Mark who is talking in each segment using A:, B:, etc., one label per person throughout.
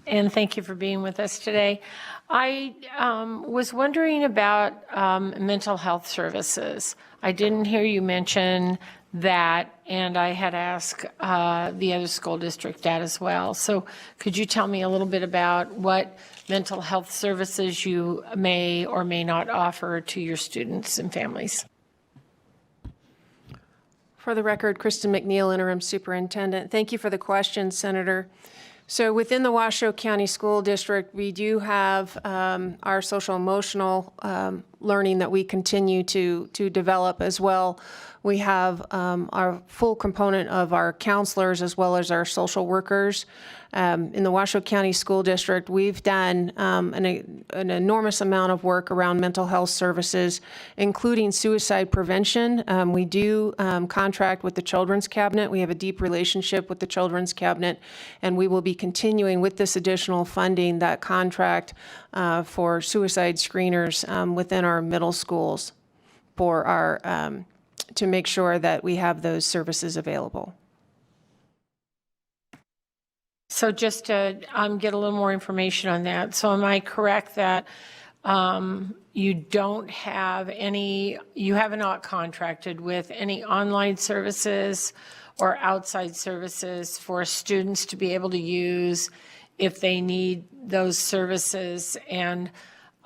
A: and thank you for being with us today. I was wondering about mental health services. I didn't hear you mention that, and I had asked the other school district that as well. So could you tell me a little bit about what mental health services you may or may not offer to your students and families?
B: For the record, Kristen McNeil, Interim Superintendent. Thank you for the question, Senator. So within the Washoe County School District, we do have our social emotional learning that we continue to develop as well. We have our full component of our counselors as well as our social workers. In the Washoe County School District, we've done an enormous amount of work around mental health services, including suicide prevention. We do contract with the Children's Cabinet. We have a deep relationship with the Children's Cabinet, and we will be continuing with this additional funding that contract for suicide screeners within our middle schools for our to make sure that we have those services available.
A: So just to get a little more information on that. So am I correct that you don't have any, you have not contracted with any online services or outside services for students to be able to use if they need those services? And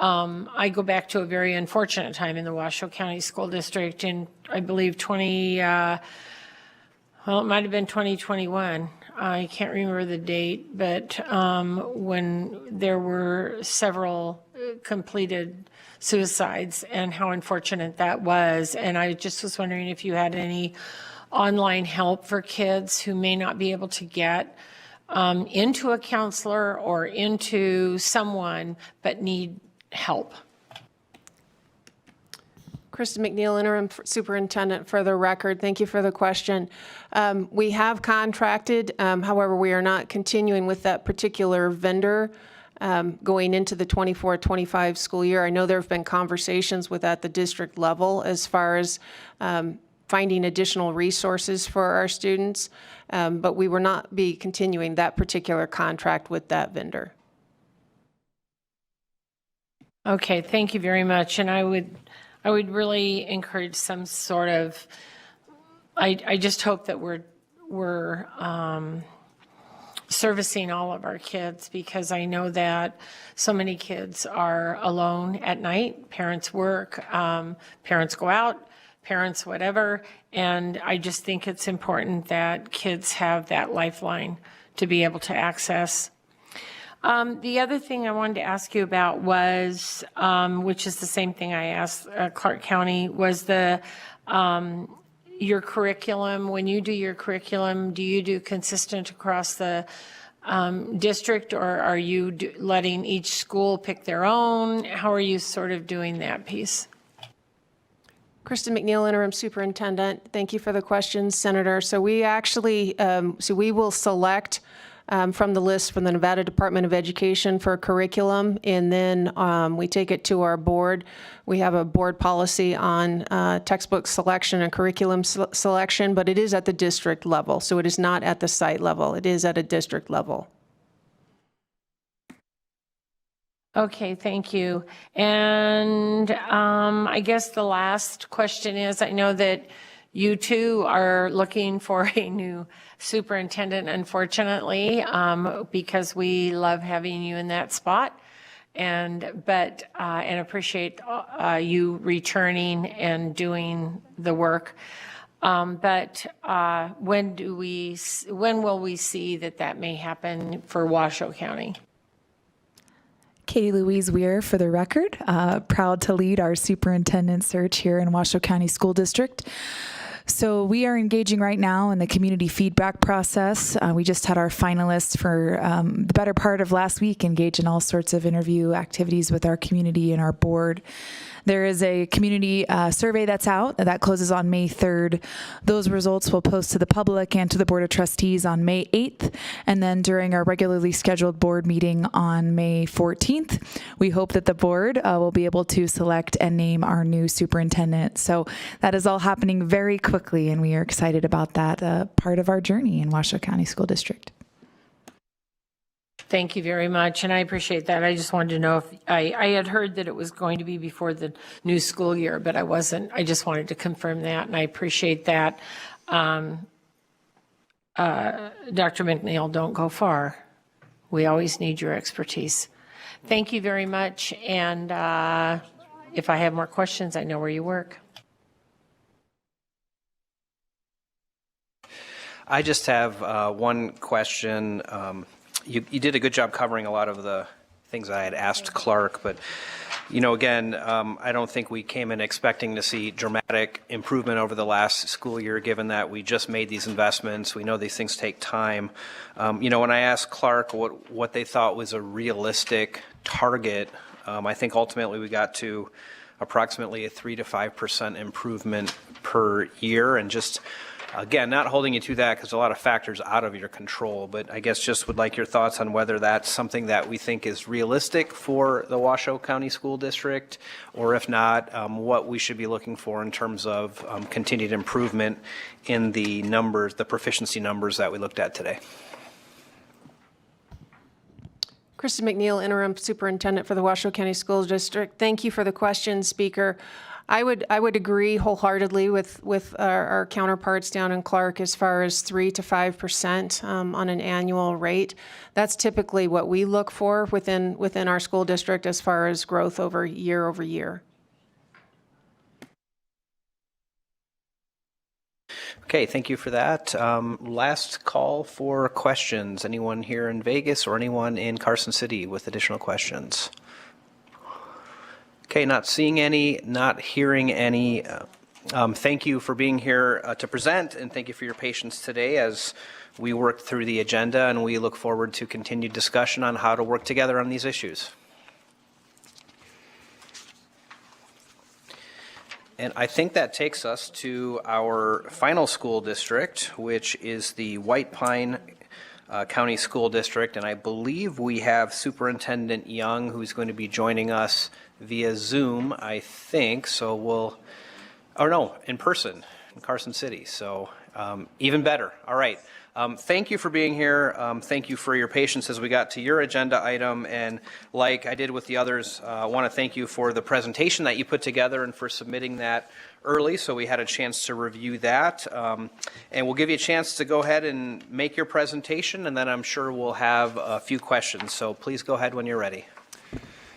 A: I go back to a very unfortunate time in the Washoe County School District in, I believe, it might have been 2021. I can't remember the date, but when there were several completed suicides and how unfortunate that was. And I just was wondering if you had any online help for kids who may not be able to get into a counselor or into someone but need help.
B: Kristen McNeil, Interim Superintendent, for the record. Thank you for the question. We have contracted, however, we are not continuing with that particular vendor going into the 24-25 school year. I know there have been conversations with at the district level as far as finding additional resources for our students, but we will not be continuing that particular contract with that vendor.
A: Okay, thank you very much. And I would really encourage some sort of, I just hope that we're servicing all of our kids, because I know that so many kids are alone at night. Parents work, parents go out, parents whatever, and I just think it's important that kids have that lifeline to be able to access. The other thing I wanted to ask you about was, which is the same thing I asked Clark County, was the your curriculum. When you do your curriculum, do you do consistent across the district, or are you letting each school pick their own? How are you sort of doing that piece?
B: Kristen McNeil, Interim Superintendent. Thank you for the question, Senator. So we actually, we will select from the list from the Nevada Department of Education for curriculum, and then we take it to our board. We have a board policy on textbook selection and curriculum selection, but it is at the district level, so it is not at the site level. It is at a district level.
A: Okay, thank you. And I guess the last question is, I know that you too are looking for a new superintendent, unfortunately, because we love having you in that spot, and appreciate you returning and doing the work. When will we see that may happen for Washoe County?
C: Katie Louise Weir, for the record, proud to lead our superintendent search here in Washoe County School District. So we are engaging right now in the community feedback process. We just had our finalists for the better part of last week engage in all sorts of interview activities with our community and our board. There is a community survey that's out that closes on May 3rd. Those results will post to the public and to the Board of Trustees on May 8th. And then during our regularly scheduled board meeting on May 14th, we hope that the board will be able to select and name our new superintendent. So that is all happening very quickly, and we are excited about that part of our journey in Washoe County School District.
A: Thank you very much, and I appreciate that. I just wanted to know if, I had heard that it was going to be before the new school year, but I wasn't. I just wanted to confirm that, and I appreciate that. Dr. McNeil, don't go far. We always need your expertise. Thank you very much, and if I have more questions, I know where you work.
D: I just have one question. You did a good job covering a lot of the things I had asked Clark, but again, I don't think we came in expecting to see dramatic improvement over the last school year, given that we just made these investments. We know these things take time. When I asked Clark what they thought was a realistic target, I think ultimately we got to approximately a 3 to 5% improvement per year, and just again, not holding you to that because a lot of factors out of your control, but I guess just would like your thoughts on whether that's something that we think is realistic for the Washoe County School District, or if not, what we should be looking for in terms of continued improvement in the numbers, the proficiency numbers that we looked at today.
B: Kristen McNeil, Interim Superintendent for the Washoe County School District. Thank you for the question, Speaker. I would agree wholeheartedly with our counterparts down in Clark as far as 3 to 5% on an annual rate. That's typically what we look for within our school district as far as growth over year.
D: Okay, thank you for that. Last call for questions. Anyone here in Vegas or anyone in Carson City with additional questions? Okay, not seeing any, not hearing any. Thank you for being here to present, and thank you for your patience today as we work through the agenda, and we look forward to continued discussion on how to work together on these issues. And I think that takes us to our final school district, which is the White Pine County School District, and I believe we have Superintendent Young, who's going to be joining us via Zoom, I think. So in person in Carson City. So even better. All right. Thank you for being here. Thank you for your patience as we got to your agenda item. And like I did with the others, I want to thank you for the presentation that you put together and for submitting that early so we had a chance to review that. And we'll give you a chance to go ahead and make your presentation, and then I'm sure we'll have a few questions. So please go ahead when you're ready.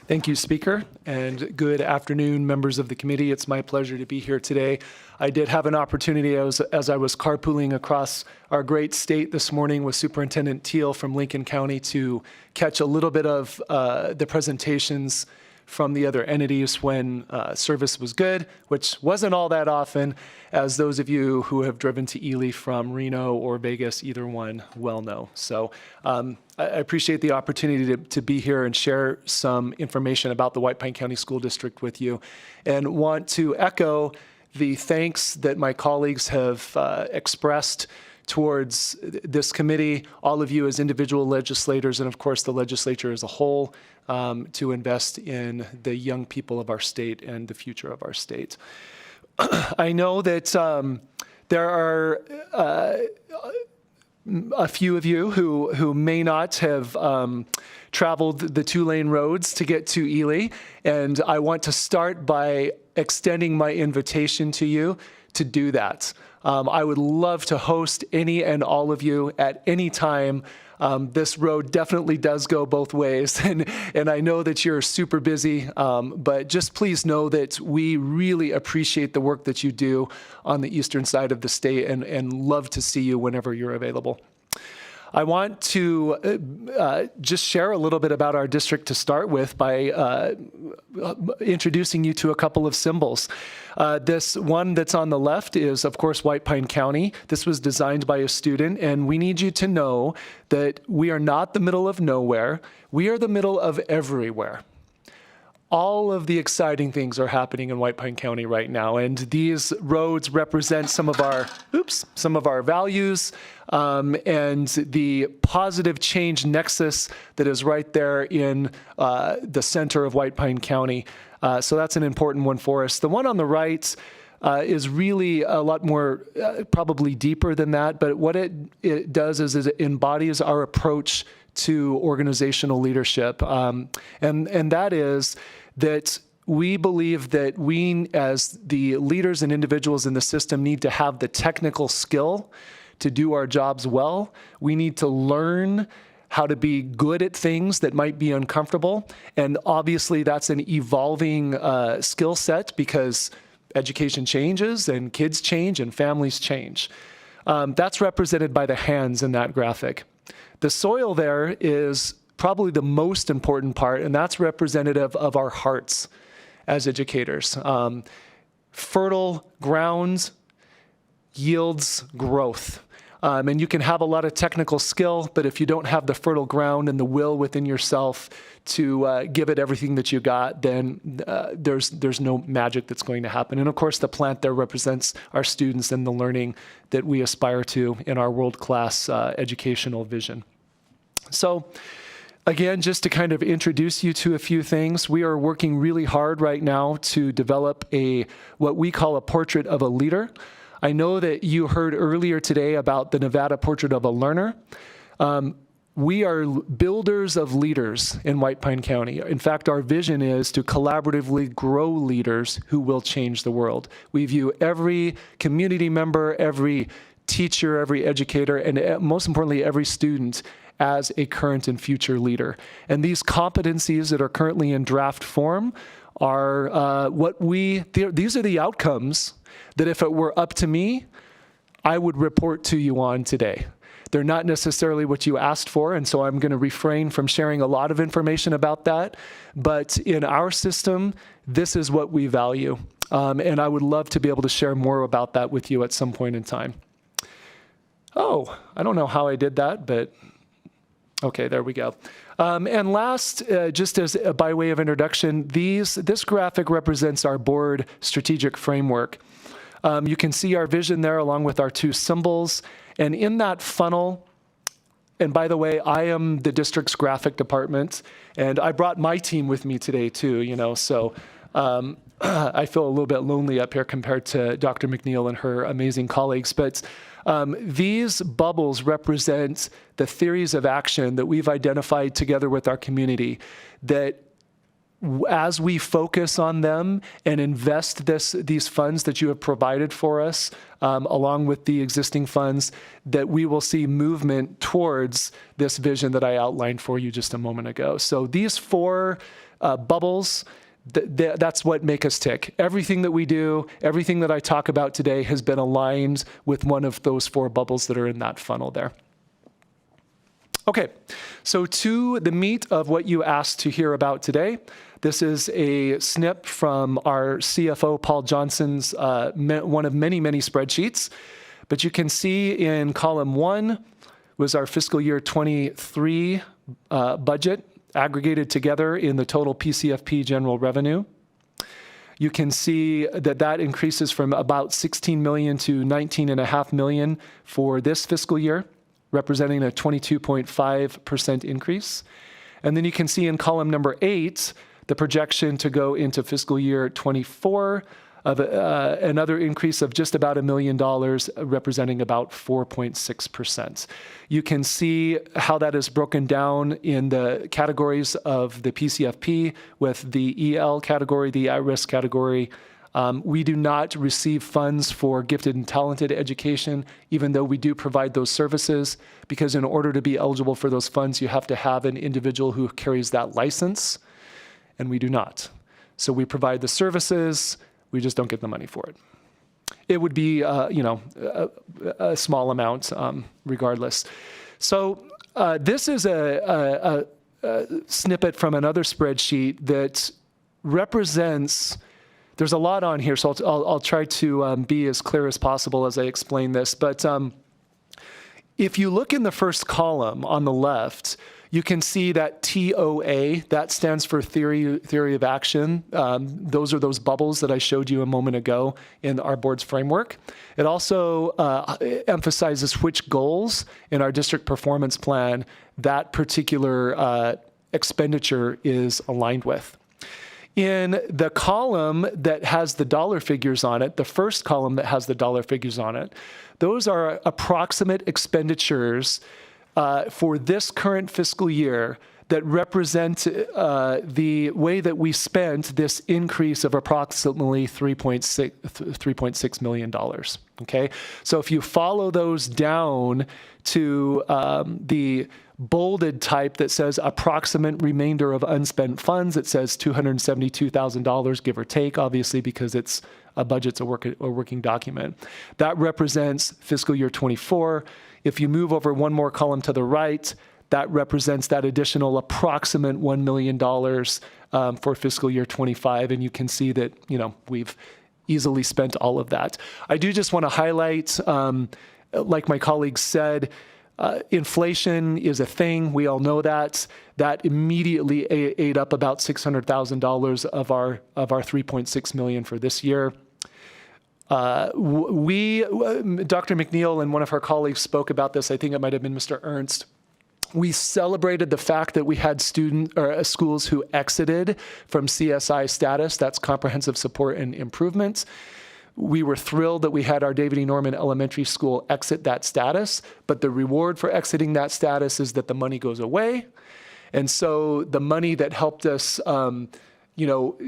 E: Thank you, Speaker, and good afternoon, members of the committee. It's my pleasure to be here today. I did have an opportunity as I was carpooling across our great state this morning with Superintendent Teal from Lincoln County to catch a little bit of the presentations from the other entities when service was good, which wasn't all that often, as those of you who have driven to Ely from Reno or Vegas, either one, well know. So I appreciate the opportunity to be here and share some information about the White Pine County School District with you, and want to echo the thanks that my colleagues have expressed towards this committee, all of you as individual legislators, and of course the legislature as a whole, to invest in the young people of our state and the future of our state. I know that there are a few of you who may not have traveled the two-lane roads to get to Ely, and I want to start by extending my invitation to you to do that. I would love to host any and all of you at any time. This road definitely does go both ways, and I know that you're super busy, but just please know that we really appreciate the work that you do on the eastern side of the state, and love to see you whenever you're available. I want to just share a little bit about our district to start with by introducing you to a couple of symbols. This one that's on the left is, of course, White Pine County. This was designed by a student, and we need you to know that we are not the middle of nowhere. We are the middle of everywhere. All of the exciting things are happening in White Pine County right now, and these roads represent some of our values and the positive change nexus that is right there in the center of White Pine County. So that's an important one for us. The one on the right is really a lot more probably deeper than that, but what it does is it embodies our approach to organizational leadership. And that is that we believe that we, as the leaders and individuals in the system, need to have the technical skill to do our jobs well. We need to learn how to be good at things that might be uncomfortable. And obviously that's an evolving skill set because education changes and kids change and families change. That's represented by the hands in that graphic. The soil there is probably the most important part, and that's representative of our hearts as educators. Fertile ground yields growth. And you can have a lot of technical skill, but if you don't have the fertile ground and the will within yourself to give it everything that you got, then there's no magic that's going to happen. And of course, the plant there represents our students and the learning that we aspire to in our world-class educational vision. So again, just to kind of introduce you to a few things, we are working really hard right now to develop what we call a portrait of a leader. I know that you heard earlier today about the Nevada Portrait of a Learner. We are builders of leaders in White Pine County. In fact, our vision is to collaboratively grow leaders who will change the world. We view every community member, every teacher, every educator, and most importantly, every student as a current and future leader. And these competencies that are currently in draft form are these are the outcomes that if it were up to me, I would report to you on today. They're not necessarily what you asked for, and so I'm going to refrain from sharing a lot of information about that. But in our system, this is what we value. And I would love to be able to share more about that with you at some point in time. Oh, I don't know how I did that, but okay, there we go. And last, just as by way of introduction, this graphic represents our board strategic framework. You can see our vision there along with our two symbols. And in that funnel, and by the way, I am the district's graphic department, and I brought my team with me today too, so I feel a little bit lonely up here compared to Dr. McNeil and her amazing colleagues. But these bubbles represent the theories of action that we've identified together with our community, that as we focus on them and invest these funds that you have provided for us, along with the existing funds, that we will see movement towards this vision that I outlined for you just a moment ago. So these four bubbles, that's what make us tick. Everything that we do, everything that I talk about today has been aligned with one of those four bubbles that are in that funnel there. Okay, so to the meat of what you asked to hear about today. This is a snip from our CFO, Paul Johnson's, one of many, many spreadsheets. But you can see in column 1 was our fiscal year 23 budget aggregated together in the total PCFP general revenue. You can see that increases from about 16 million to 19.5 million for this fiscal year, representing a 22.5% increase. And then you can see in column number 8, the projection to go into fiscal year 24 of another increase of just about $1 million, representing about 4.6%. You can see how that is broken down in the categories of the PCFP, with the EL category, the at-risk category. We do not receive funds for gifted and talented education, even though we do provide those services, because in order to be eligible for those funds, you have to have an individual who carries that license, and we do not. So we provide the services, we just don't get the money for it. It would be, a small amount regardless. So this is a snippet from another spreadsheet that represents. There's a lot on here, so I'll try to be as clear as possible as I explain this. But if you look in the first column on the left, you can see that TOA, that stands for theory of action. Those are those bubbles that I showed you a moment ago in our board's framework. It also emphasizes which goals in our district performance plan that particular expenditure is aligned with. In the column that has the dollar figures on it, the first column that has the dollar figures on it, those are approximate expenditures for this current fiscal year that represent the way that we spent this increase of approximately $3.6 million. Okay, so if you follow those down to the bolded type that says approximate remainder of unspent funds, it says $272,000, give or take, obviously, because it's a budget's a working document. That represents fiscal year 24. If you move over one more column to the right, that represents that additional approximate $1 million for fiscal year 25. And you can see that, we've easily spent all of that. I do just want to highlight, like my colleagues said, inflation is a thing. We all know that. That immediately ate up about $600,000 of our $3.6 million for this year. Dr. McNeil and one of her colleagues spoke about this. I think it might have been Mr. Ernst. We celebrated the fact that we had schools who exited from CSI status, that's comprehensive support and improvement. We were thrilled that we had our David E. Norman Elementary School exit that status, but the reward for exiting that status is that the money goes away. And so the money that helped us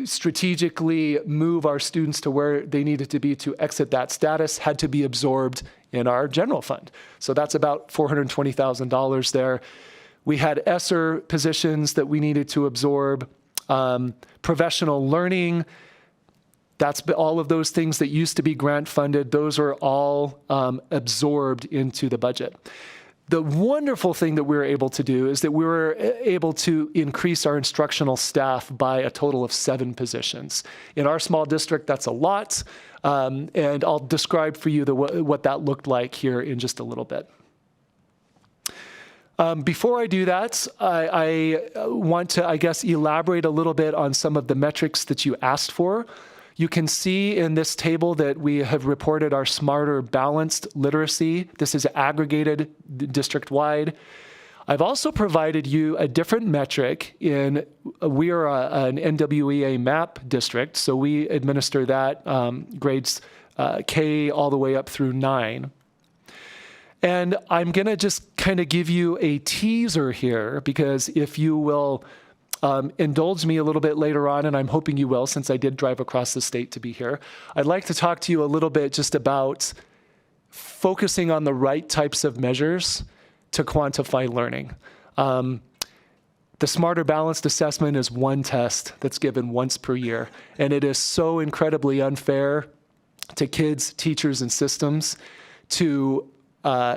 E: strategically move our students to where they needed to be to exit that status had to be absorbed in our general fund. So that's about $420,000 there. We had ESSER positions that we needed to absorb, professional learning. That's all of those things that used to be grant funded. Those are all absorbed into the budget. The wonderful thing that we were able to do is that we were able to increase our instructional staff by a total of 7 positions. In our small district, that's a lot, and I'll describe for you what that looked like here in just a little bit. Before I do that, I want to, elaborate a little bit on some of the metrics that you asked for. You can see in this table that we have reported our smarter balanced literacy. This is aggregated district-wide. I've also provided you a different metric we are an NWEA MAP district, so we administer that grades K all the way up through 9. And I'm gonna just kind of give you a teaser here, because if you will indulge me a little bit later on, and I'm hoping you will, since I did drive across the state to be here. I'd like to talk to you a little bit just about focusing on the right types of measures to quantify learning. The Smarter Balanced Assessment is one test that's given once per year, and it is so incredibly unfair to kids, teachers, and systems to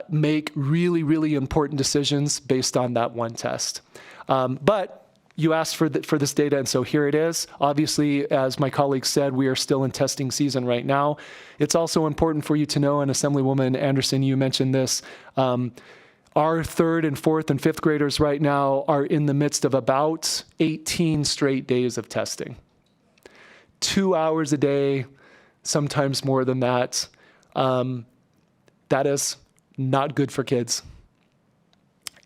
E: make really, really important decisions based on that one test. But you asked for this data, and so here it is. Obviously, as my colleague said, we are still in testing season right now. It's also important for you to know, and Assemblywoman Anderson, you mentioned this, our 3rd and 4th and 5th graders right now are in the midst of about 18 straight days of testing. 2 hours a day, sometimes more than that. That is not good for kids.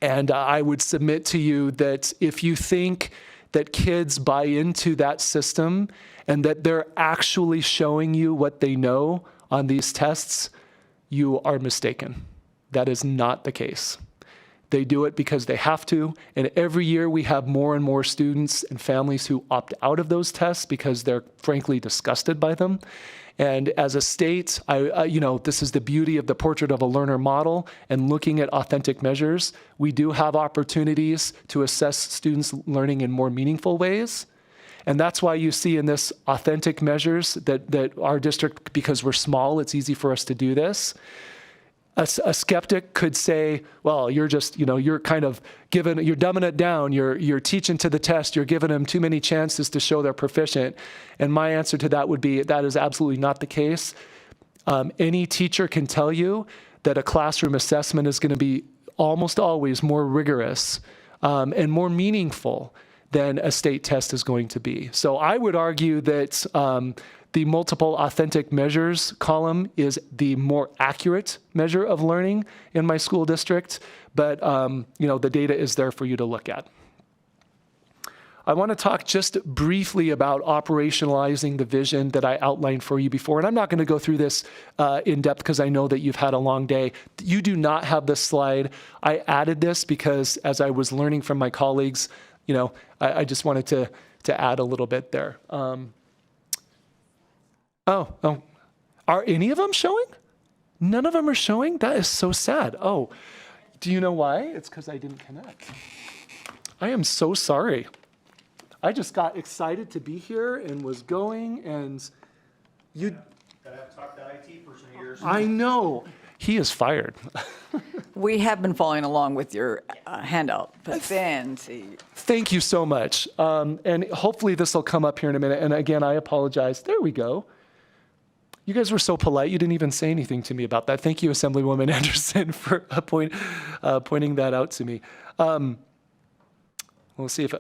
E: And I would submit to you that if you think that kids buy into that system and that they're actually showing you what they know on these tests, you are mistaken. That is not the case. They do it because they have to, and every year we have more and more students and families who opt out of those tests because they're frankly disgusted by them. And as a state, this is the beauty of the Portrait of a Learner model and looking at authentic measures. We do have opportunities to assess students' learning in more meaningful ways. And that's why you see in this authentic measures that our district, because we're small, it's easy for us to do this. A skeptic could say, well, you're just, you're kind of you're dumbing it down. You're teaching to the test. You're giving them too many chances to show they're proficient. And my answer to that would be, that is absolutely not the case. Any teacher can tell you that a classroom assessment is going to be almost always more rigorous and more meaningful than a state test is going to be. So I would argue that the multiple authentic measures column is the more accurate measure of learning in my school district, but the data is there for you to look at. I want to talk just briefly about operationalizing the vision that I outlined for you before. And I'm not going to go through this in depth because I know that you've had a long day. You do not have this slide. I added this because as I was learning from my colleagues, you know, I just wanted to add a little bit there. Are any of them showing? None of them are showing? That is so sad. Oh, do you know why? It's because I didn't connect. I am so sorry. I just got excited to be here and was going, and you...
D: Gotta have to talk to IT person of yours.
E: I know. He is fired.
F: We have been following along with your handout, but fancy.
E: Thank you so much. And hopefully this will come up here in a minute. And again, I apologize. There we go. You guys were so polite. You didn't even say anything to me about that. Thank you, Assemblywoman Anderson, for pointing that out to me. We'll see if...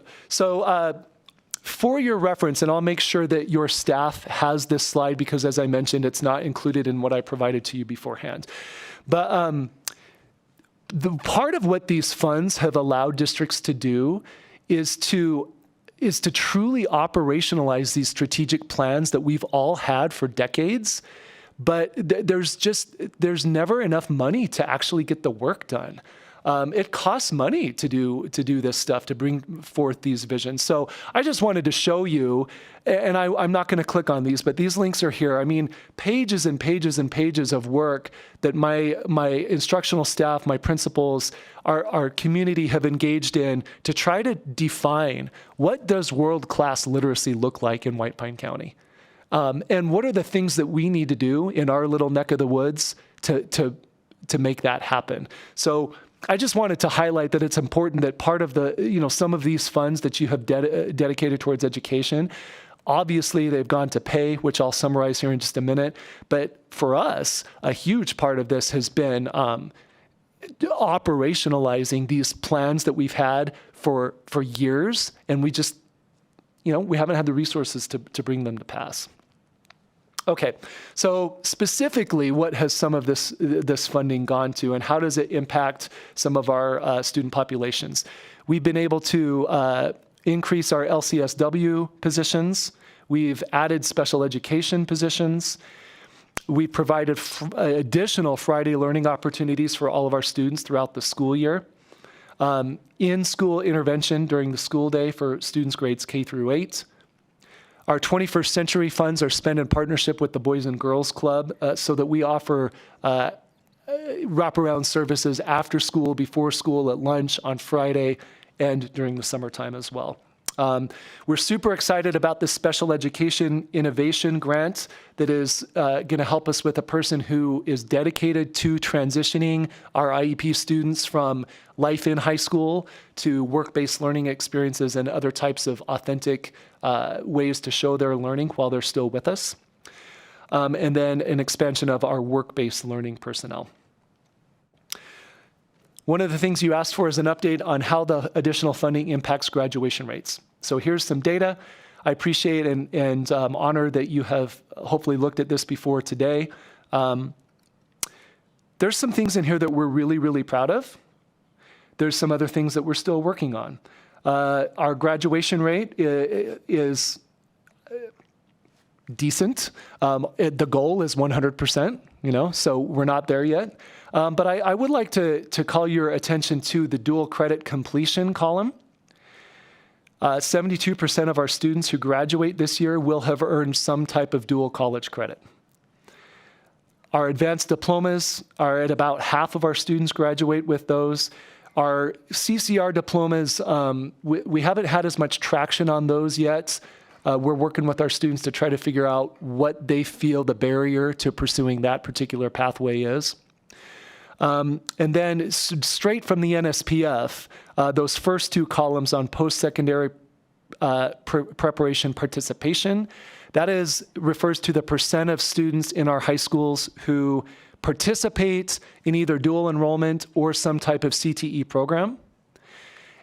E: For your reference, and I'll make sure that your staff has this slide because, as I mentioned, it's not included in what I provided to you beforehand. But the part of what these funds have allowed districts to do is to truly operationalize these strategic plans that we've all had for decades. But there's never enough money to actually get the work done. It costs money to do this stuff, to bring forth these visions. So I just wanted to show you, and I'm not going to click on these, but these links are here. I mean, pages and pages and pages of work that my instructional staff, my principals, our community have engaged in to try to define what does world-class literacy look like in White Pine County. And what are the things that we need to do in our little neck of the woods to make that happen? So I just wanted to highlight that it's important that part of the, some of these funds that you have dedicated towards education, obviously they've gone to pay, which I'll summarize here in just a minute. But for us, a huge part of this has been operationalizing these plans that we've had for years. And we just, we haven't had the resources to bring them to pass. Okay, so specifically, what has some of this funding gone to, and how does it impact some of our student populations? We've been able to increase our LCSW positions. We've added special education positions. We provided additional Friday learning opportunities for all of our students throughout the school year. In-school intervention during the school day for students grades K through 8. Our 21st Century funds are spent in partnership with the Boys and Girls Club so that we offer wraparound services after school, before school, at lunch, on Friday, and during the summertime as well. We're super excited about this special education innovation grant that is going to help us with a person who is dedicated to transitioning our IEP students from life in high school to work-based learning experiences and other types of authentic ways to show their learning while they're still with us. And then an expansion of our work-based learning personnel. One of the things you asked for is an update on how the additional funding impacts graduation rates. So here's some data. I appreciate and honor that you have hopefully looked at this before today. There's some things in here that we're really, really proud of. There's some other things that we're still working on. Our graduation rate is decent. The goal is 100%, so we're not there yet. But I would like to call your attention to the dual credit completion column. 72% of our students who graduate this year will have earned some type of dual college credit. Our advanced diplomas are at about half of our students graduate with those. Our CCR diplomas, we haven't had as much traction on those yet. We're working with our students to try to figure out what they feel the barrier to pursuing that particular pathway is. And then straight from the NSPF, those first two columns on post-secondary preparation participation, that refers to the percent of students in our high schools who participate in either dual enrollment or some type of CTE program.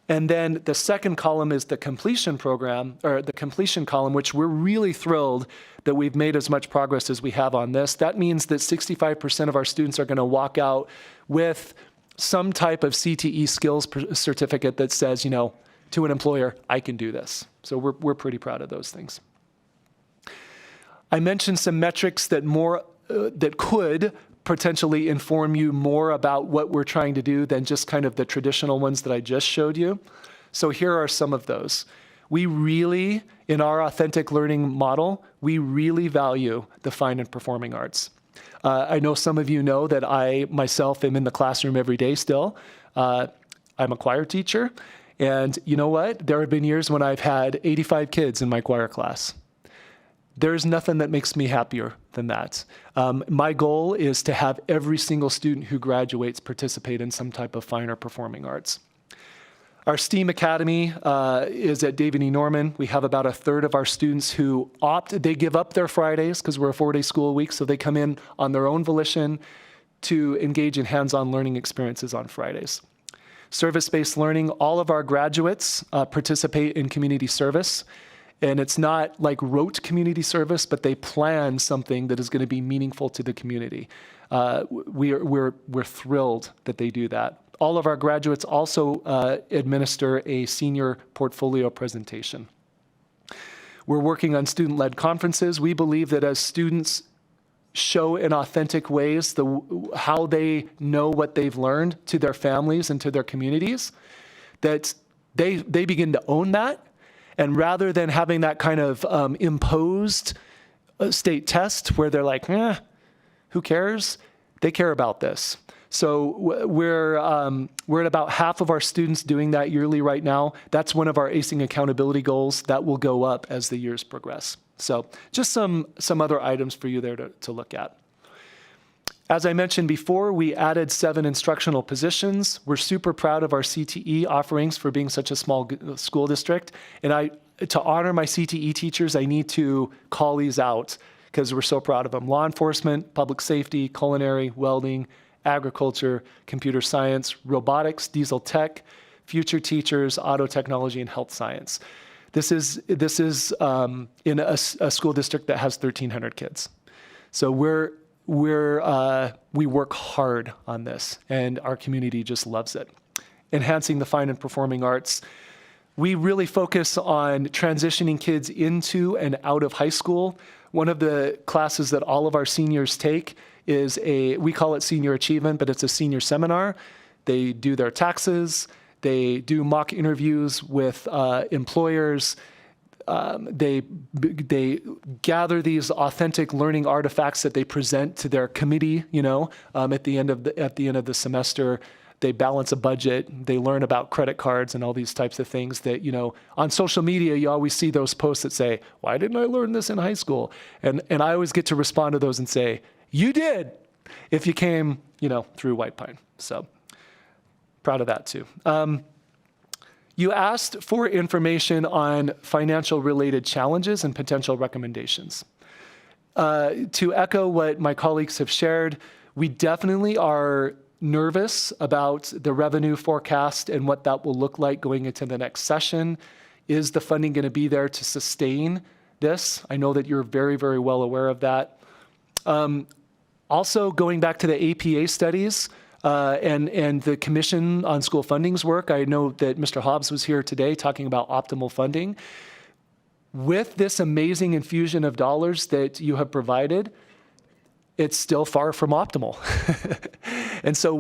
E: And then the second column is the completion program, or the completion column, which we're really thrilled that we've made as much progress as we have on this. That means that 65% of our students are going to walk out with some type of CTE skills certificate that says, to an employer, I can do this. So we're pretty proud of those things. I mentioned some metrics that that could potentially inform you more about what we're trying to do than just kind of the traditional ones that I just showed you. So here are some of those. We really, in our authentic learning model, we really value the fine and performing arts. I know some of you know that I myself am in the classroom every day still. I'm a choir teacher, and you know what? There have been years when I've had 85 kids in my choir class. There's nothing that makes me happier than that. My goal is to have every single student who graduates participate in some type of fine or performing arts. Our STEAM Academy is at David E. Norman. We have about a third of our students who they give up their Fridays because we're a 4-day school week, so they come in on their own volition to engage in hands-on learning experiences on Fridays. Service-based learning, all of our graduates participate in community service. And it's not like rote community service, but they plan something that is going to be meaningful to the community. We're thrilled that they do that. All of our graduates also administer a senior portfolio presentation. We're working on student-led conferences. We believe that as students show in authentic ways how they know what they've learned to their families and to their communities, that they begin to own that. And rather than having that kind of imposed state test where they're like, who cares? They care about this. So we're at about half of our students doing that yearly right now. That's one of our ACing accountability goals. That will go up as the years progress. So just some other items for you there to look at. As I mentioned before, we added 7 instructional positions. We're super proud of our CTE offerings for being such a small school district. And to honor my CTE teachers, I need to call these out because we're so proud of them. Law enforcement, public safety, culinary, welding, agriculture, computer science, robotics, diesel tech, future teachers, auto technology, and health science. This is in a school district that has 1,300 kids. So we work hard on this, and our community just loves it. Enhancing the fine and performing arts. We really focus on transitioning kids into and out of high school. One of the classes that all of our seniors take is we call it senior achievement, but it's a senior seminar. They do their taxes. They do mock interviews with employers. They gather these authentic learning artifacts that they present to their committee. At the end of the semester, they balance a budget. They learn about credit cards and all these types of things that on social media you always see those posts that say, "Why didn't I learn this in high school?" And I always get to respond to those and say, "You did, if you came through White Pine." So proud of that too. You asked for information on financial related challenges and potential recommendations. To echo what my colleagues have shared, we definitely are nervous about the revenue forecast and what that will look like going into the next session. Is the funding going to be there to sustain this? I know that you're very, very well aware of that. Also, going back to the APA studies, and the Commission on School Funding's work, I know that Mr. Hobbs was here today talking about optimal funding. With this amazing infusion of dollars that you have provided, it's still far from optimal. And so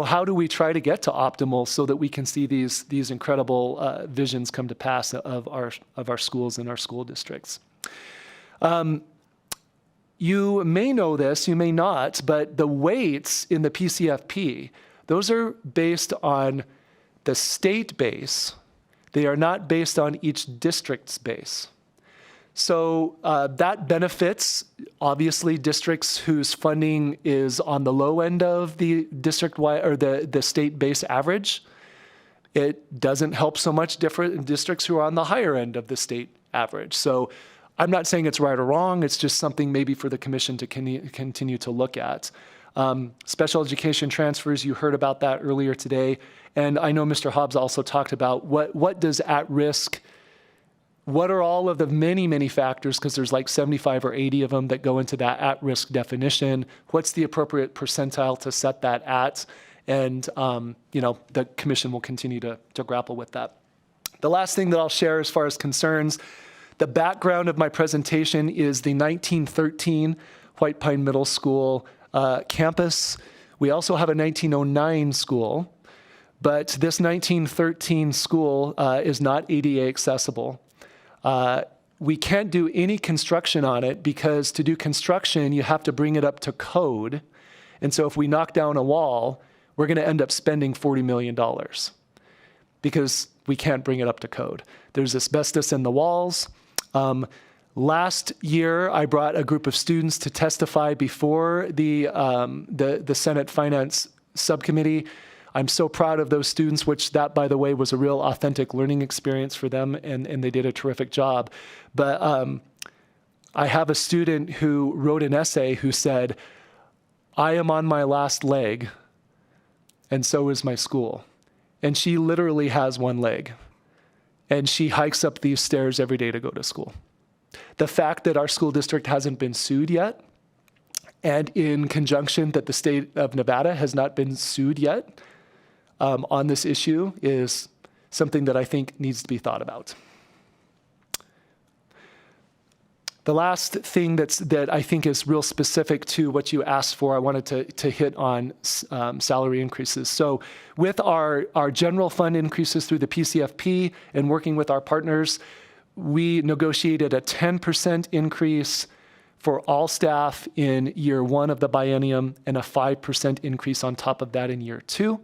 E: how do we try to get to optimal so that we can see these incredible visions come to pass of our schools and our school districts? You may know this, you may not, but the weights in the PCFP, those are based on the state base. They are not based on each district's base. So that benefits, obviously, districts whose funding is on the low end of the district-wide or the state base average. It doesn't help so much different districts who are on the higher end of the state average. So I'm not saying it's right or wrong. It's just something maybe for the commission to continue to look at. Special education transfers, you heard about that earlier today. And I know Mr. Hobbs also talked about what does at-risk, what are all of the many, many factors, because there's like 75 or 80 of them that go into that at-risk definition. What's the appropriate percentile to set that at? And, the commission will continue to grapple with that. The last thing that I'll share as far as concerns, the background of my presentation is the 1913 White Pine Middle School campus. We also have a 1909 school, but this 1913 school is not ADA accessible. We can't do any construction on it because to do construction, you have to bring it up to code. And so if we knock down a wall, we're going to end up spending $40 million because we can't bring it up to code. There's asbestos in the walls. Last year, I brought a group of students to testify before the Senate Finance Subcommittee. I'm so proud of those students, which that, by the way, was a real authentic learning experience for them, and they did a terrific job. But I have a student who wrote an essay who said, "I am on my last leg, and so is my school." And she literally has one leg, and she hikes up these stairs every day to go to school. The fact that our school district hasn't been sued yet, and in conjunction that the state of Nevada has not been sued yet on this issue is something that I think needs to be thought about. The last thing that I think is real specific to what you asked for, I wanted to hit on salary increases. So with our general fund increases through the PCFP and working with our partners, we negotiated a 10% increase for all staff in year 1 of the biennium and a 5% increase on top of that in year 2.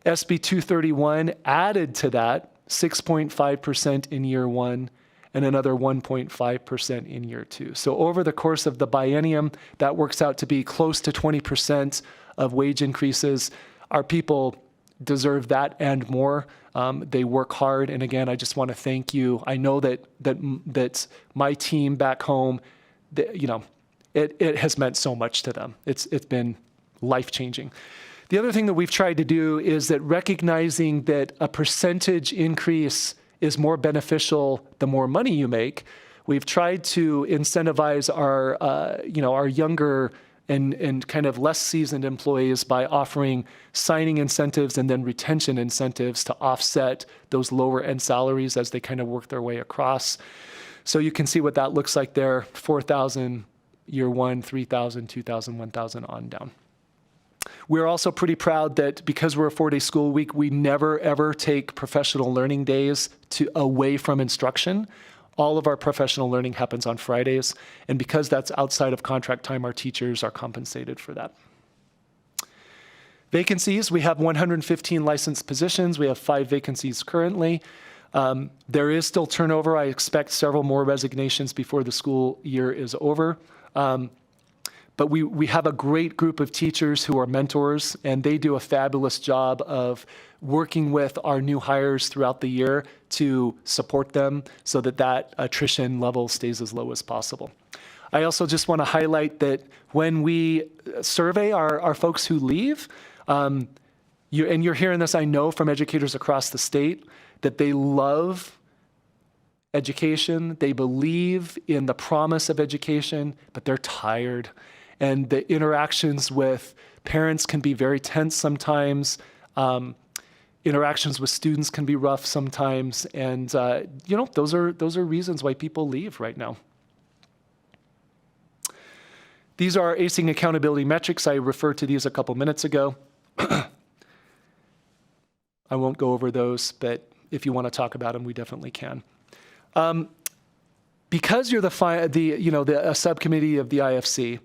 E: SB 231 added to that 6.5% in year 1 and another 1.5% in year 2. So over the course of the biennium, that works out to be close to 20% of wage increases. Our people deserve that and more. They work hard, and again, I just want to thank you. I know that my team back home, it has meant so much to them. It's been life-changing. The other thing that we've tried to do is that recognizing that a percentage increase is more beneficial the more money you make, we've tried to incentivize our younger and kind of less seasoned employees by offering signing incentives and then retention incentives to offset those lower end salaries as they kind of work their way across. So you can see what that looks like there, 4,000 year 1, 3,000, 2,000, 1,000 on down. We're also pretty proud that because we're a 4-day school week, we never ever take professional learning days away from instruction. All of our professional learning happens on Fridays, and because that's outside of contract time, our teachers are compensated for that. Vacancies, we have 115 licensed positions. We have 5 vacancies currently. There is still turnover. I expect several more resignations before the school year is over. But we have a great group of teachers who are mentors, and they do a fabulous job of working with our new hires throughout the year to support them so that attrition level stays as low as possible. I also just want to highlight that when we survey our folks who leave, and you're hearing this, I know, from educators across the state, that they love education, they believe in the promise of education, but they're tired. And the interactions with parents can be very tense sometimes. Interactions with students can be rough sometimes. And those are reasons why people leave right now. These are ACing accountability metrics. I referred to these a couple minutes ago. I won't go over those, but if you want to talk about them, we definitely can. Because you're a subcommittee of the IFC,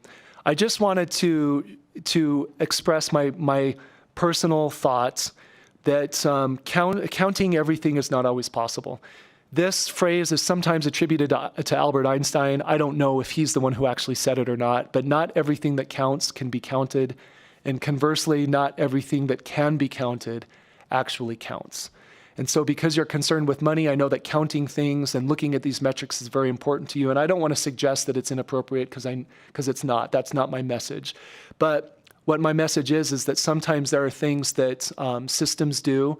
E: I just wanted to express my personal thoughts that counting everything is not always possible. This phrase is sometimes attributed to Albert Einstein. I don't know if he's the one who actually said it or not, but not everything that counts can be counted. And conversely, not everything that can be counted actually counts. And so because you're concerned with money, I know that counting things and looking at these metrics is very important to you. And I don't want to suggest that it's inappropriate because it's not. That's not my message. But what my message is that sometimes there are things that systems do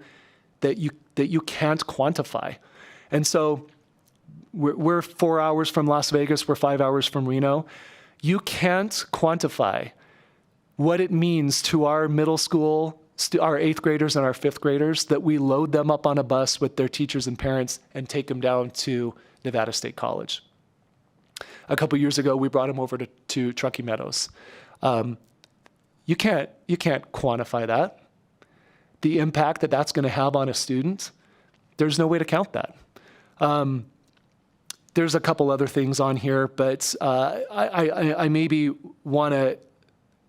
E: that you can't quantify. And so we're 4 hours from Las Vegas, we're 5 hours from Reno. You can't quantify what it means to our middle school our 8th graders and our 5th graders, that we load them up on a bus with their teachers and parents and take them down to Nevada State College. A couple years ago, we brought them over to Truckee Meadows. You can't quantify that. The impact that that's going to have on a student, there's no way to count that. There's a couple other things on here, but I maybe want to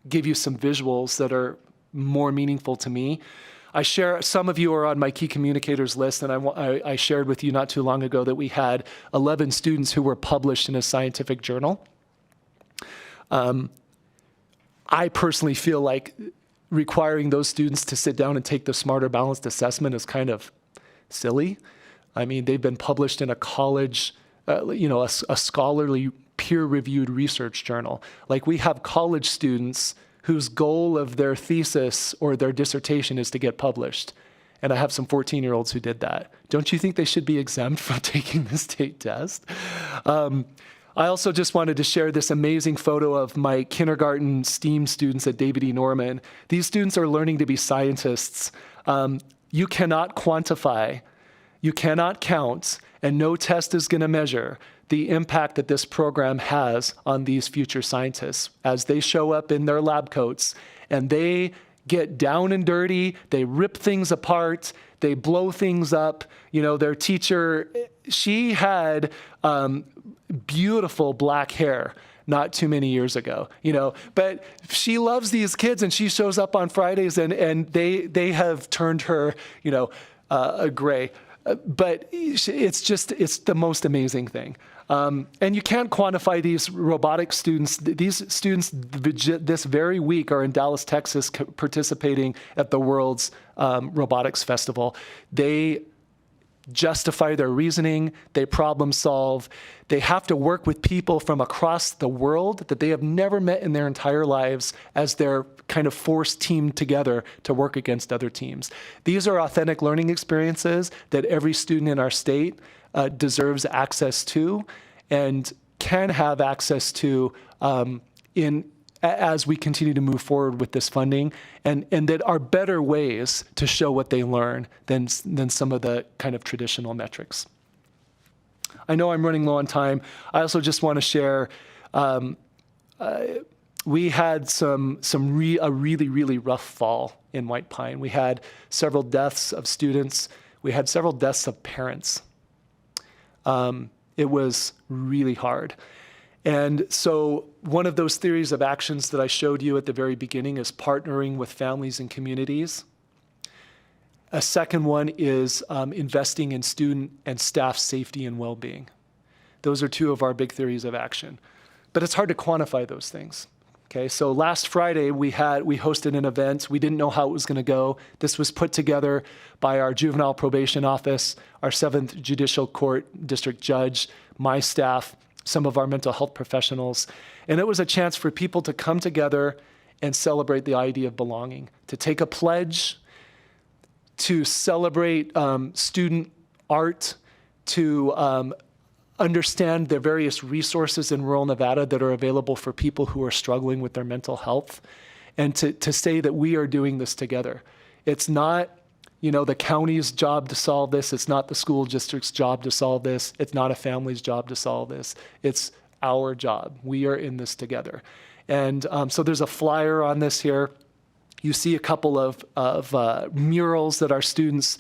E: give you some visuals that are more meaningful to me. Some of you are on my key communicators list, and I shared with you not too long ago that we had 11 students who were published in a scientific journal. I personally feel like requiring those students to sit down and take the Smarter Balanced Assessment is kind of silly. I mean, they've been published in a college, a scholarly peer-reviewed research journal. Like, we have college students whose goal of their thesis or their dissertation is to get published. And I have some 14-year-olds who did that. Don't you think they should be exempt from taking the state test? I also just wanted to share this amazing photo of my kindergarten STEAM students at David E. Norman. These students are learning to be scientists. You cannot quantify, you cannot count, and no test is going to measure the impact that this program has on these future scientists as they show up in their lab coats and they get down and dirty, they rip things apart, they blow things up. You know, their teacher, she had beautiful black hair not too many years ago, but she loves these kids and she shows up on Fridays and they have turned her, gray. But it's the most amazing thing. And you can't quantify these robotic students. These students this very week are in Dallas, Texas, participating at the World's Robotics Festival. They justify their reasoning, they problem solve. They have to work with people from across the world that they have never met in their entire lives as they're kind of forced teamed together to work against other teams. These are authentic learning experiences that every student in our state deserves access to and can have access to as we continue to move forward with this funding, and that are better ways to show what they learn than some of the kind of traditional metrics. I know I'm running low on time. I also just want to share, we had a really, really rough fall in White Pine. We had several deaths of students. We had several deaths of parents. It was really hard. And so one of those theories of actions that I showed you at the very beginning is partnering with families and communities. A second one is investing in student and staff safety and well-being. Those are two of our big theories of action. But it's hard to quantify those things. Okay, so last Friday we hosted an event. We didn't know how it was going to go. This was put together by our juvenile probation office, our 7th Judicial Court district judge, my staff, some of our mental health professionals. And it was a chance for people to come together and celebrate the idea of belonging, to take a pledge, to celebrate student art, to understand the various resources in rural Nevada that are available for people who are struggling with their mental health, and to say that we are doing this together. It's not the county's job to solve this. It's not the school district's job to solve this. It's not a family's job to solve this. It's our job. We are in this together. And so there's a flyer on this here. You see a couple of murals that our students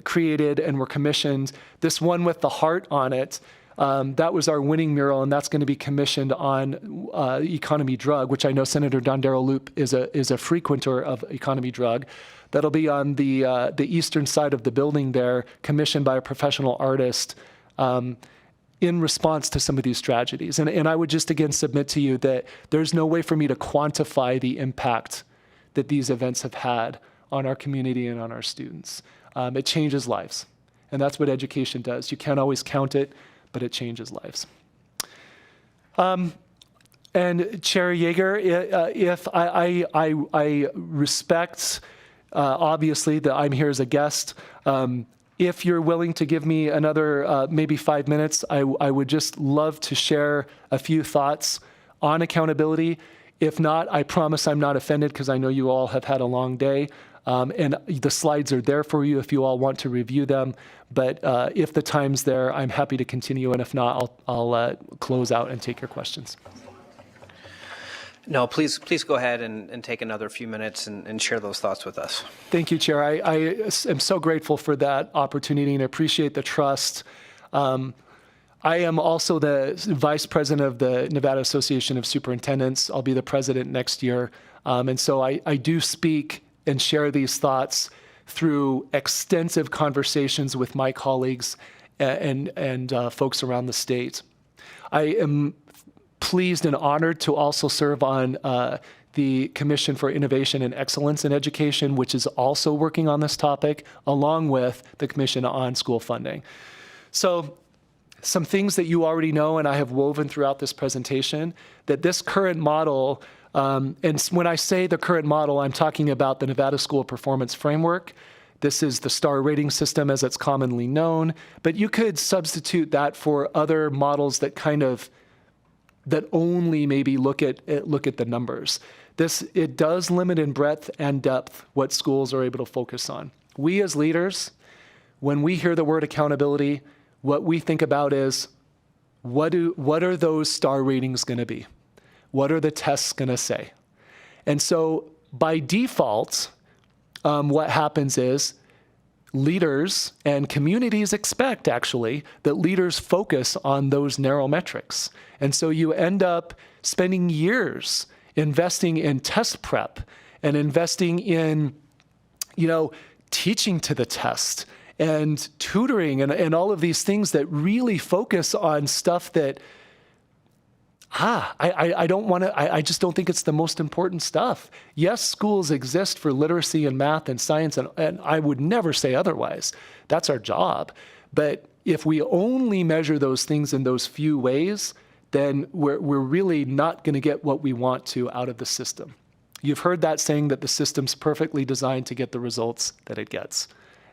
E: created and were commissioned. This one with the heart on it, that was our winning mural, and that's going to be commissioned on Economy Drug, which I know Senator Dondero Loop is a frequenter of Economy Drug. That'll be on the eastern side of the building there, commissioned by a professional artist in response to some of these tragedies. And I would just again submit to you that there's no way for me to quantify the impact that these events have had on our community and on our students. It changes lives, and that's what education does. You can't always count it, but it changes lives. And Chair Yeager, if I respect, obviously, that I'm here as a guest. If you're willing to give me another maybe 5 minutes, I would just love to share a few thoughts on accountability. If not, I promise I'm not offended because I know you all have had a long day. And the slides are there for you if you all want to review them. But if the time's there, I'm happy to continue. And if not, I'll close out and take your questions.
D: No, please go ahead and take another few minutes and share those thoughts with us.
E: Thank you, Chair. I am so grateful for that opportunity and appreciate the trust. I am also the Vice President of the Nevada Association of Superintendents. I'll be the President next year. And so I do speak and share these thoughts through extensive conversations with my colleagues and folks around the state. I am pleased and honored to also serve on the Commission for Innovation and Excellence in Education, which is also working on this topic, along with the Commission on School Funding. So some things that you already know, and I have woven throughout this presentation, that this current model, and when I say the current model, I'm talking about the Nevada School Performance Framework. This is the star rating system as it's commonly known, but you could substitute that for other models that that only maybe look at the numbers. It does limit in breadth and depth what schools are able to focus on. We as leaders, when we hear the word accountability, what we think about is, what are those star ratings going to be? What are the tests going to say? And so by default, what happens is leaders and communities expect, actually, that leaders focus on those narrow metrics. And so you end up spending years investing in test prep and investing in, teaching to the test and tutoring and all of these things that really focus on stuff that, I just don't think it's the most important stuff. Yes, schools exist for literacy and math and science, and I would never say otherwise. That's our job. But if we only measure those things in those few ways, then we're really not going to get what we want to out of the system. You've heard that saying that the system's perfectly designed to get the results that it gets.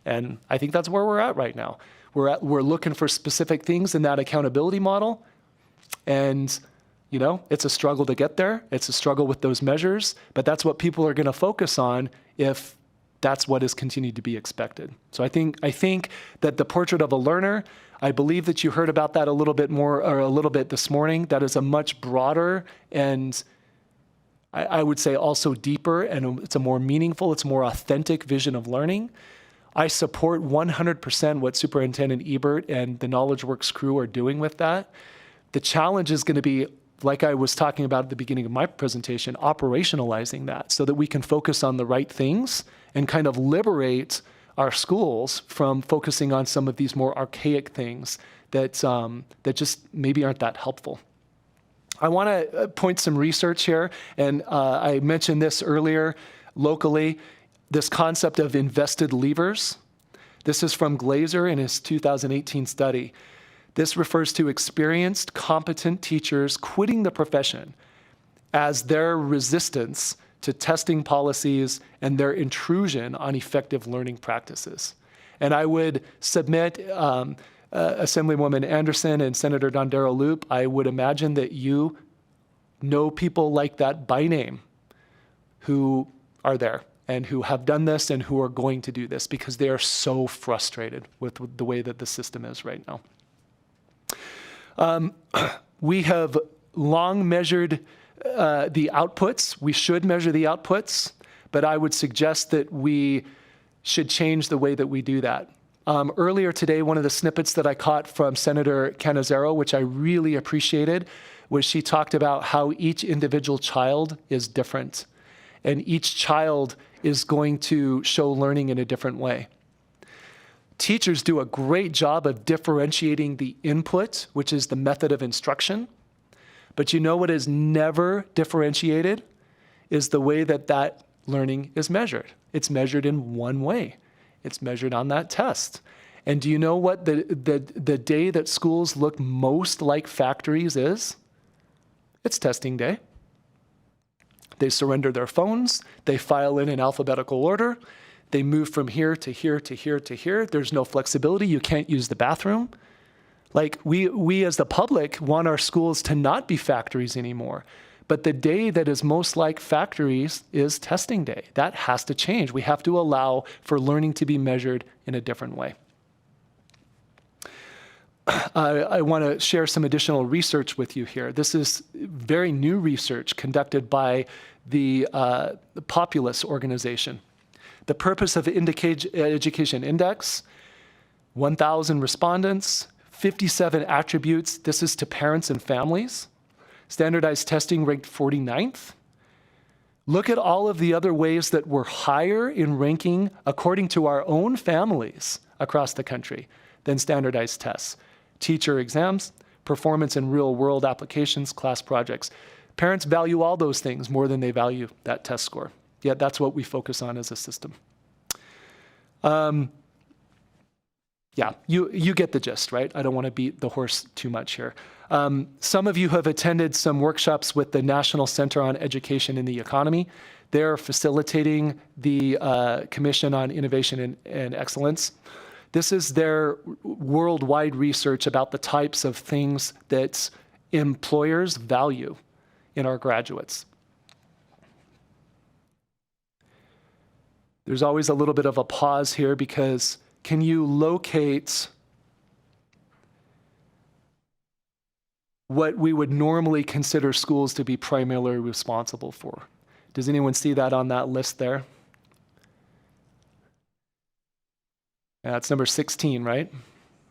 E: And I think that's where we're at right now. We're looking for specific things in that accountability model, and it's a struggle to get there. It's a struggle with those measures, but that's what people are going to focus on if that's what is continued to be expected. So I think that the portrait of a learner, I believe that you heard about that a little bit this morning. That is a much broader and I would say also deeper, and it's a more meaningful, it's a more authentic vision of learning. I support 100% what Superintendent Ebert and the Knowledge Works crew are doing with that. The challenge is going to be, like I was talking about at the beginning of my presentation, operationalizing that so that we can focus on the right things and kind of liberate our schools from focusing on some of these more archaic things that just maybe aren't that helpful. I want to point some research here, and I mentioned this earlier locally, this concept of invested leavers. This is from Glazer in his 2018 study. This refers to experienced, competent teachers quitting the profession as their resistance to testing policies and their intrusion on effective learning practices. And I would submit, Assemblywoman Anderson and Senator Dondero Loop, I would imagine that you know people like that by name who are there and who have done this and who are going to do this because they are so frustrated with the way that the system is right now. We have long measured the outputs. We should measure the outputs, but I would suggest that we should change the way that we do that. Earlier today, one of the snippets that I caught from Senator Cannizzaro, which I really appreciated, was she talked about how each individual child is different, and each child is going to show learning in a different way. Teachers do a great job of differentiating the input, which is the method of instruction. But you know what is never differentiated is the way that learning is measured. It's measured in one way. It's measured on that test. And do you know what the day that schools look most like factories is? It's testing day. They surrender their phones. They file in alphabetical order. They move from here to here to here to here. There's no flexibility. You can't use the bathroom. Like we as the public want our schools to not be factories anymore. But the day that is most like factories is testing day. That has to change. We have to allow for learning to be measured in a different way. I want to share some additional research with you here. This is very new research conducted by the Populous organization. The purpose of the Education Index, 1,000 respondents, 57 attributes. This is to parents and families. Standardized testing ranked 49th. Look at all of the other ways that we're higher in ranking according to our own families across the country than standardized tests. Teacher exams, performance in real-world applications, class projects. Parents value all those things more than they value that test score. Yet that's what we focus on as a system. Yeah, you get the gist, right? I don't want to beat the horse too much here. Some of you have attended some workshops with the National Center on Education in the Economy. They're facilitating the Commission on Innovation and Excellence. This is their worldwide research about the types of things that employers value in our graduates. There's always a little bit of a pause here because can you locate what we would normally consider schools to be primarily responsible for? Does anyone see that on that list there? That's number 16, right?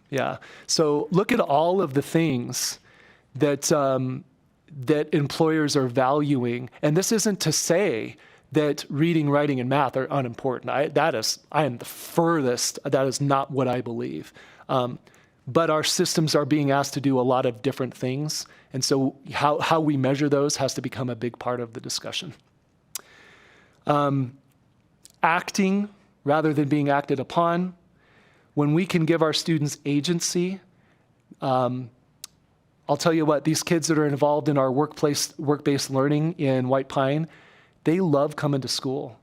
E: Yeah. So look at all of the things that that employers are valuing, and this isn't to say that reading, writing, and math are unimportant. I am the furthest. That is not what I believe. But our systems are being asked to do a lot of different things, and so how we measure those has to become a big part of the discussion. Acting rather than being acted upon. When we can give our students agency, I'll tell you what, these kids that are involved in our work-based learning in White Pine, they love coming to school.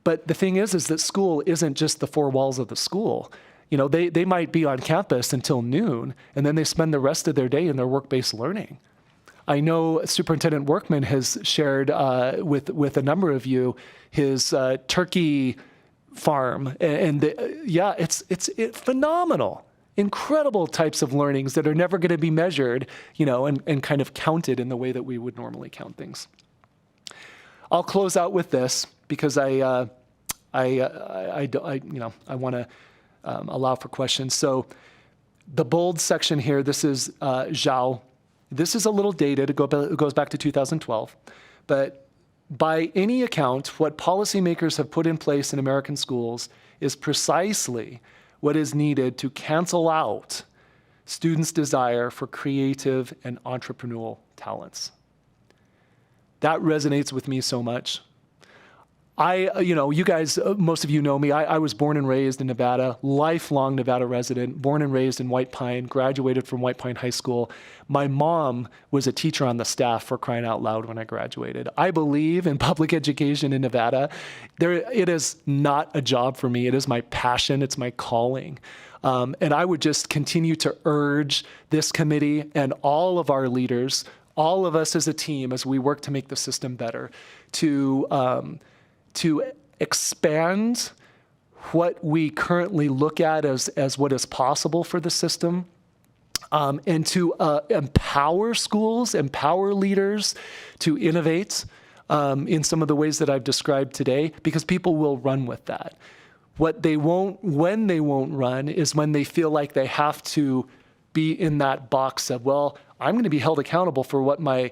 E: But the thing is that school isn't just the four walls of the school. You know, they might be on campus until noon, and then they spend the rest of their day in their work-based learning. I know Superintendent Workman has shared with a number of you his turkey farm, and it's phenomenal. Incredible types of learnings that are never going to be measured, you know, and kind of counted in the way that we would normally count things. I'll close out with this because I want to allow for questions. So the bold section here, this is Zhao. This is a little dated. It goes back to 2012, but by any account, what policymakers have put in place in American schools is precisely what is needed to cancel out students' desire for creative and entrepreneurial talents. That resonates with me so much. You guys, most of you know me. I was born and raised in Nevada, lifelong Nevada resident, born and raised in White Pine, graduated from White Pine High School. My mom was a teacher on the staff, for crying out loud, when I graduated. I believe in public education in Nevada. It is not a job for me. It is my passion. It's my calling. And I would just continue to urge this committee and all of our leaders, all of us as a team, as we work to make the system better, to expand what we currently look at as what is possible for the system, and to empower schools, empower leaders to innovate in some of the ways that I've described today, because people will run with that. When they won't run is when they feel like they have to be in that box of, well, I'm going to be held accountable for what my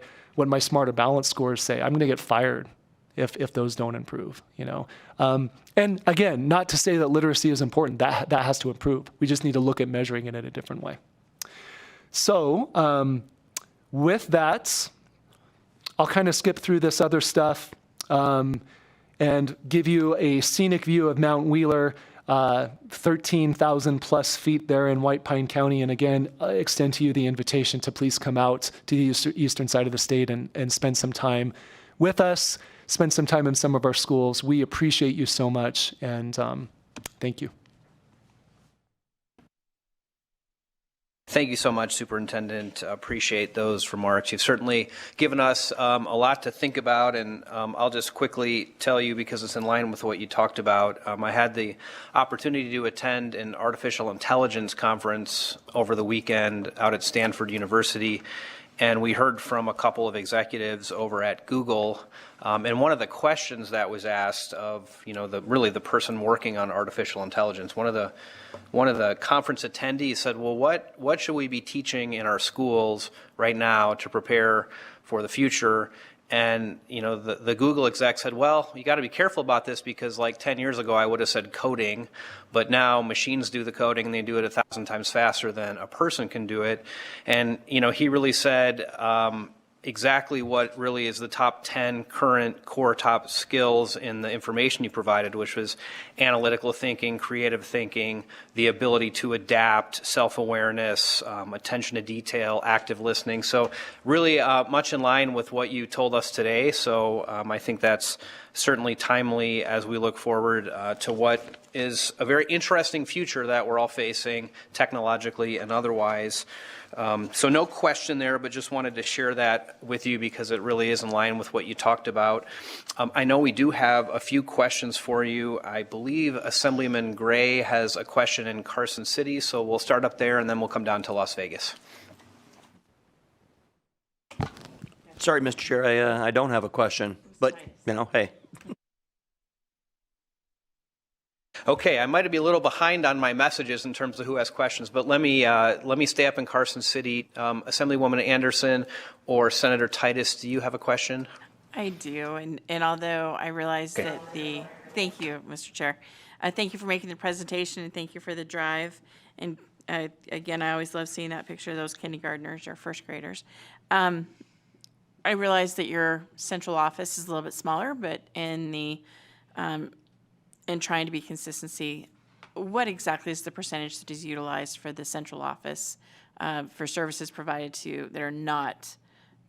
E: Smarter Balance scores say. I'm going to get fired if those don't improve, you know. And again, not to say that literacy is important. That has to improve. We just need to look at measuring it in a different way. So with that, I'll kind of skip through this other stuff and give you a scenic view of Mount Wheeler, 13,000 plus feet there in White Pine County. And again, extend to you the invitation to please come out to the eastern side of the state and spend some time with us, spend some time in some of our schools. We appreciate you so much, and thank you.
D: Thank you so much, Superintendent. Appreciate those remarks. You've certainly given us a lot to think about, and I'll just quickly tell you, because it's in line with what you talked about, I had the opportunity to attend an artificial intelligence conference over the weekend out at Stanford University, and we heard from a couple of executives over at Google. And one of the questions that was asked of, really the person working on artificial intelligence, one of the conference attendees said, well, what should we be teaching in our schools right now to prepare for the future? And, the Google exec said, well, you got to be careful about this, because like 10 years ago, I would have said coding, but now machines do the coding and they do it 1,000 times faster than a person can do it. And, he really said, exactly what really is the top 10 current core top skills in the information you provided, which was analytical thinking, creative thinking, the ability to adapt, self-awareness, attention to detail, active listening. So really much in line with what you told us today. So I think that's certainly timely as we look forward to what is a very interesting future that we're all facing technologically and otherwise. So no question there, but just wanted to share that with you because it really is in line with what you talked about. I know we do have a few questions for you. I believe Assemblyman Gray has a question in Carson City, so we'll start up there and then we'll come down to Las Vegas.
G: Sorry, Mr. Chair, I don't have a question, but, hey.
D: Okay, I might be a little behind on my messages in terms of who has questions, but let me stay up in Carson City. Assemblywoman Anderson or Senator Titus, do you have a question?
H: I do, and although I realize that thank you, Mr. Chair. Thank you for making the presentation, and thank you for the drive. And again, I always love seeing that picture of those kindergartners or first graders. I realize that your central office is a little bit smaller, but in trying to be consistency, what exactly is the percentage that is utilized for the central office for services provided that are not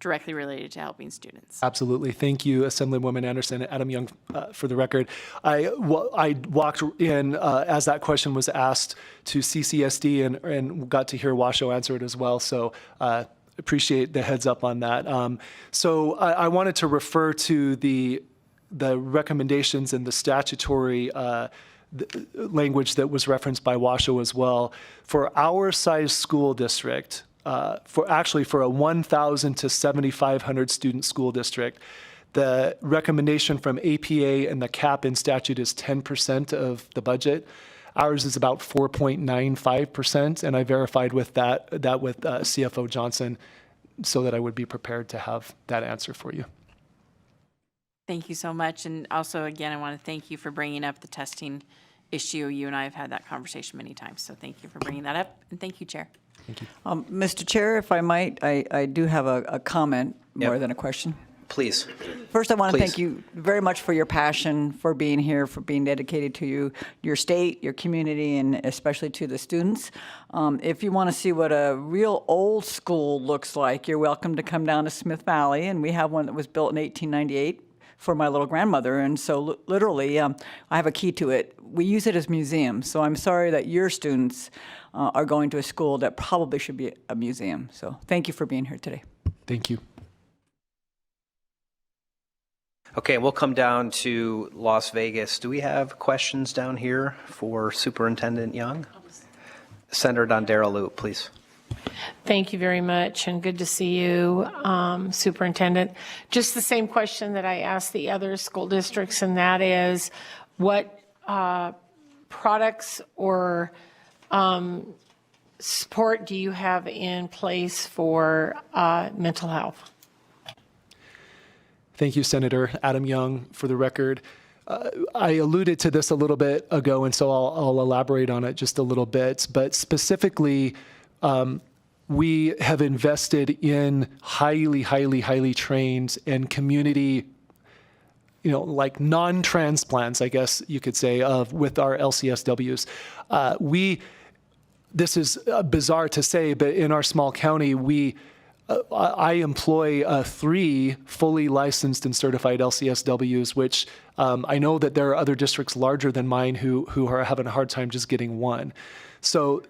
H: directly related to helping students?
E: Absolutely. Thank you, Assemblywoman Anderson. Adam Young, for the record. I walked in as that question was asked to CCSD and got to hear Washoe answer it as well. So appreciate the heads up on that. So I wanted to refer to the recommendations and the statutory language that was referenced by Washoe as well. For our size school district, for a 1,000 to 7,500 student school district, the recommendation from APA and the cap in statute is 10% of the budget. Ours is about 4.95%, and I verified with that with CFO Johnson so that I would be prepared to have that answer for you.
H: Thank you so much. And also, again, I want to thank you for bringing up the testing issue. You and I have had that conversation many times, so thank you for bringing that up, and thank you, Chair.
E: Thank you.
F: Mr. Chair, if I might, I do have a comment more than a question.
D: Please.
F: First, I want to thank you very much for your passion, for being here, for being dedicated to your state, your community, and especially to the students. If you want to see what a real old school looks like, you're welcome to come down to Smith Valley, and we have one that was built in 1898 for my little grandmother, and so literally, I have a key to it. We use it as museums, so I'm sorry that your students are going to a school that probably should be a museum. So thank you for being here today.
E: Thank you.
D: Okay, we'll come down to Las Vegas. Do we have questions down here for Superintendent Young? Senator Dondera Loop, please.
A: Thank you very much, and good to see you, Superintendent. Just the same question that I asked the other school districts, and that is, what products or support do you have in place for mental health?
E: Thank you, Senator. Adam Young, for the record. I alluded to this a little bit ago, and so I'll elaborate on it just a little bit. But specifically, we have invested in highly trained and community, like non-transplants, I guess you could say, with our LCSWs. This is bizarre to say, but in our small county, I employ 3 fully licensed and certified LCSWs, which I know that there are other districts larger than mine who are having a hard time just getting one. So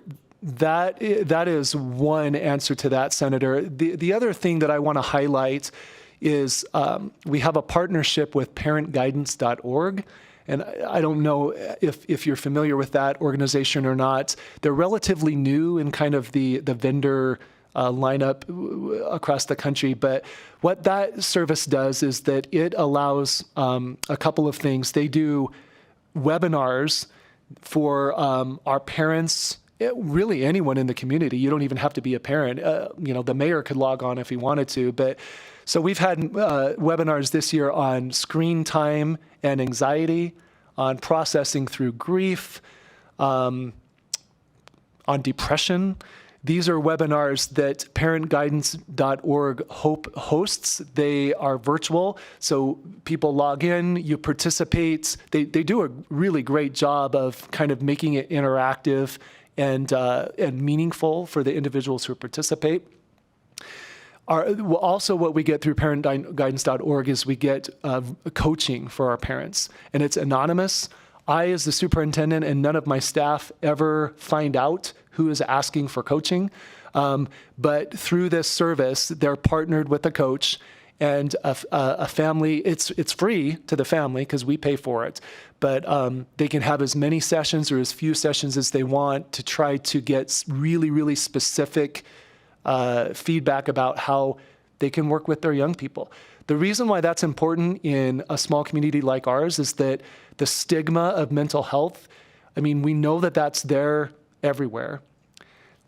E: That is one answer to that, Senator. The other thing that I want to highlight is we have a partnership with parentguidance.org. And I don't know if you're familiar with that organization or not. They're relatively new in kind of the vendor lineup across the country. But what that service does is that it allows a couple of things. They do webinars for our parents, really anyone in the community. You don't even have to be a parent. The mayor could log on if he wanted to. But so we've had webinars this year on screen time and anxiety, on processing through grief, on depression. These are webinars that parentguidance.org hosts. They are virtual, so people log in, you participate. They do a really great job of kind of making it interactive and meaningful for the individuals who participate. Also, what we get through parentguidance.org is we get coaching for our parents, and it's anonymous. I, as the superintendent, and none of my staff ever find out who is asking for coaching. But through this service, they're partnered with a coach and a family. It's free to the family because we pay for it. But they can have as many sessions or as few sessions as they want to try to get really, really specific feedback about how they can work with their young people. The reason why that's important in a small community like ours is that the stigma of mental health, I mean, we know that that's there everywhere,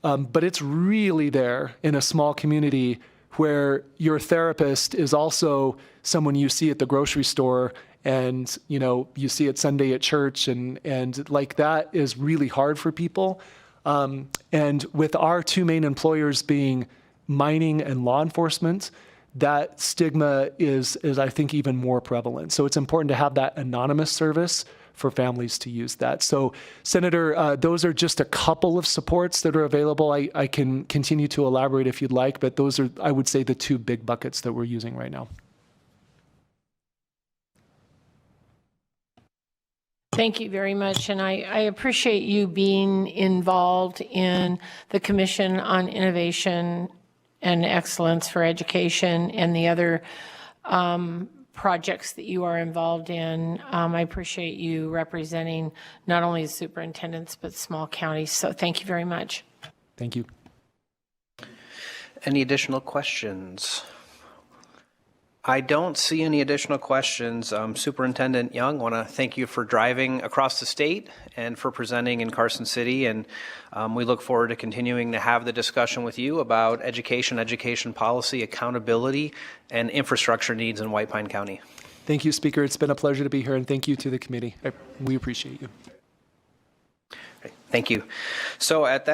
E: but it's really there in a small community where your therapist is also someone you see at the grocery store and, you see it Sunday at church, and like that is really hard for people. And with our two main employers being mining and law enforcement, that stigma is I think even more prevalent. So it's important to have that anonymous service for families to use that. So Senator, those are just a couple of supports that are available. I can continue to elaborate if you'd like, but those are, I would say, the two big buckets that we're using right now.
A: Thank you very much, and I appreciate you being involved in the Commission on Innovation and Excellence for Education and the other projects that you are involved in. I appreciate you representing not only the superintendents but small counties, so thank you very much.
E: Thank you.
D: Any additional questions? I don't see any additional questions. Superintendent Young, I want to thank you for driving across the state and for presenting in Carson City. And we look forward to continuing to have the discussion with you about education policy, accountability, and infrastructure needs in White Pine County.
E: Thank you, Speaker. It's been a pleasure to be here, and thank you to the committee. We appreciate you.
D: Thank you. So at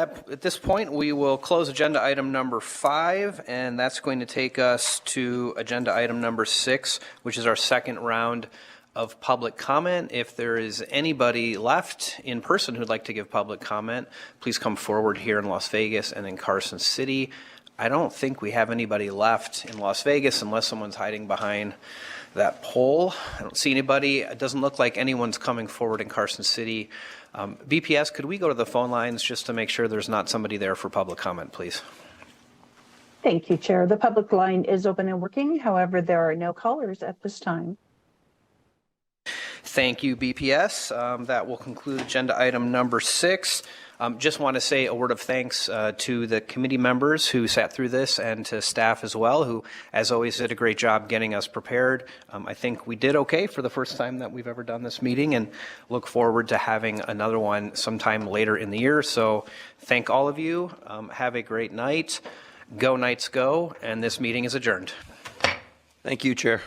D: this point, we will close agenda item number 5, and that's going to take us to agenda item number 6, which is our second round of public comment. If there is anybody left in person who'd like to give public comment, please come forward here in Las Vegas and in Carson City. I don't think we have anybody left in Las Vegas unless someone's hiding behind that pole. I don't see anybody. It doesn't look like anyone's coming forward in Carson City. BPS, could we go to the phone lines just to make sure there's not somebody there for public comment, please?
I: Thank you, Chair. The public line is open and working. However, there are no callers at this time.
D: Thank you, BPS. That will conclude agenda item number 6. Just want to say a word of thanks to the committee members who sat through this and to staff as well, who, as always, did a great job getting us prepared. I think we did okay for the first time that we've ever done this meeting, and look forward to having another one sometime later in the year. So thank all of you. Have a great night. Go Knights go, and this meeting is adjourned.
G: Thank you, Chair.